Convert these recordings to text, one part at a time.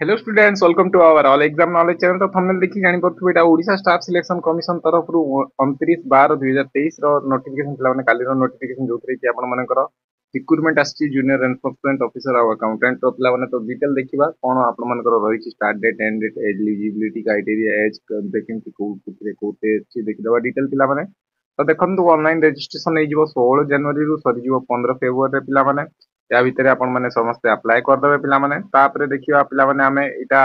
Hello students, welcome to our all exam knowledge channel. तो thumbnail देखि जानि परथु एटा Odisha staff selection commission तरफ रु 29/12/2023 रो नोटिफिकेशन पिला माने काली रो नोटिफिकेशन जोथरे कि आपण मानकर रिक्रूटमेंट आछि जूनियर एनफोर्समेंट ऑफिसर और अकाउंटेंट तो पिला माने तो डिटेल देखिबा कोन आपण मानकर रहिछि start date end date eligibility criteria age vacancy कोते अछि देखिदवा डिटेल पिला माने। तो देखंतु ऑनलाइन रजिस्ट्रेशन नै जिवो 16 जनवरी रु सरी जिवो 15 फेब्रुआरी रे पिला माने या भितर आपण माने समस्त अप्लाई कर देबे पिला माने। तापरे देखिबा पिला माने हमें इटा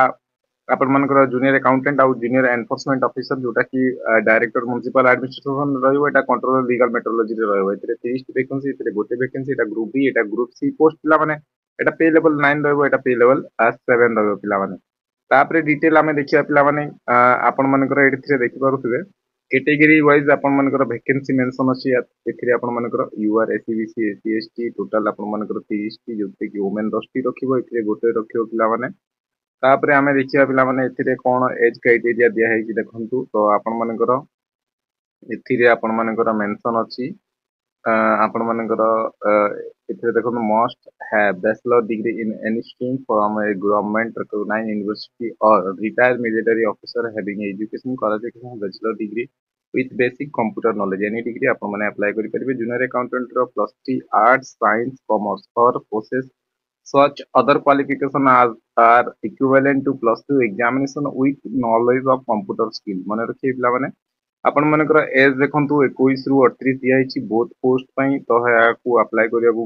आपण मानकर जूनियर अकाउंटेंट और जूनियर एनफोर्समेंट ऑफिसर जोटा कि डायरेक्टर म्युनिसिपल एडमिनिस्ट्रेशन रहइबो एटा कंट्रोलर लीगल मेट्रोलॉजी रे रहइबो। एतरे 30 वैकेंसी एतरे गोटे वैकेंसी एटा ग्रुप बी एटा ग्रुप सी पोस्ट पिला माने एटा पे लेवल 9 रहइबो एटा पे लेवल 7 रहइबो पिला माने। तापरे डिटेल हमें देखिबा पिला माने आपण मानकर एथिरे देखि पारुथिबे कैटेगरी वाइज आपण मानकर वैकेंसी मेंशन अछि एथिरे आपण मानकर UR SC BC SC ST total आपण मानकर 30 टी जोते कि वुमेन 10 टी रखिबो एथिरे गोटे रखिबो पिला माने। तापरे आमे देखिबा पिला माने एथिरे कोन एज क्राइटेरिया दिया है कि देखंतु तो आपण मानकर एथिरे आपण मानकर मेंशन अछि आपण मानकर एथिरे देखंतु must have bachelor degree in any stream from a government recognised university or retired military officer having education qualification bachelor degree with basic computer knowledge any degree आपण माने अप्लाई करि परिबे। जूनियर अकाउंटेंट रो +3 arts science commerce or possess such other qualification are equivalent to +2 examination with knowledge of computer skill मन रखिए पिला माने। आपण मानकर एज देखंतु 21 रु 38 दिया हिची बोथ पोस्ट पई तो याकू अप्लाई करियाकू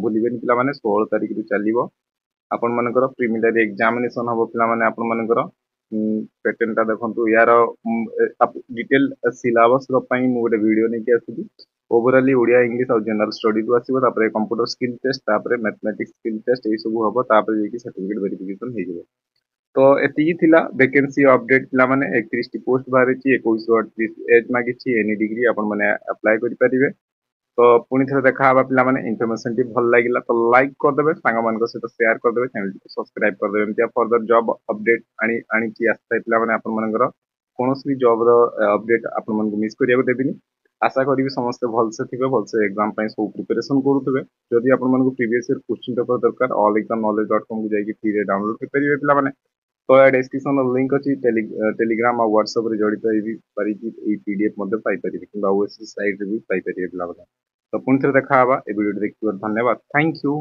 भूलिबेनी पिला माने 16 तारिख रु चलिबो। आपण मानकर प्रिलिमिनरी एग्जामिनेशन हबो पिला माने आपण मानकर पैटर्न ता देखंतु यार डिटेल सिलेबस रो पई मु गोटे वीडियो नै के आसीबी। ओवरऑली ओडिया इंग्लिश और जनरल स्टडी को आसीबो तापरे कंप्यूटर स्किल टेस्ट तापरे मैथमेटिक्स स्किल टेस्ट ए सब हबो तापरे जेकी सर्टिफिकेट वेरिफिकेशन हे जिवो। तो एतिकी थिला वैकेंसी अपडेट पिला माने 31 टी पोस्ट बाहर छि 21 रु 38 एज मागी छि एनी डिग्री आपण माने अप्लाई करि परिबे। तो पुणी थे देखा हवा पिला माने इनफॉरमेशन टी भल लागिला तो लाइक कर देबे सांग मान को सहित शेयर कर देबे चैनल को सब्सक्राइब कर देबे। एमतिया फर्दर जॉब अपडेट आनी की आस्था पिला माने आपण मानकर कोनोसी भी जॉब रो अपडेट आपण मन को मिस करिया को देबिनी। आशा करी समस्त भल से थिबे भल से एग्जाम पई सब प्रिपरेशन करूथिबे। जदि आपण मन को प्रीवियस ईयर क्वेश्चन पेपर दरकार allexamknowledge.com को जाई फ्री रे डाउनलोड कर परिबे पिला माने। तो या डिस्क्रिप्शन लिंक अछि टेलीग्राम और व्हाट्सएप रे जडित हेबी परिचित ए पीडीएफ मध्ये पाई परिबे किबा ओएसएस साइट रे भी पाई परिबे पिला माने। तो पुणी थे देखा ए वीडियो देखिबार धन्यवाद। Thank you.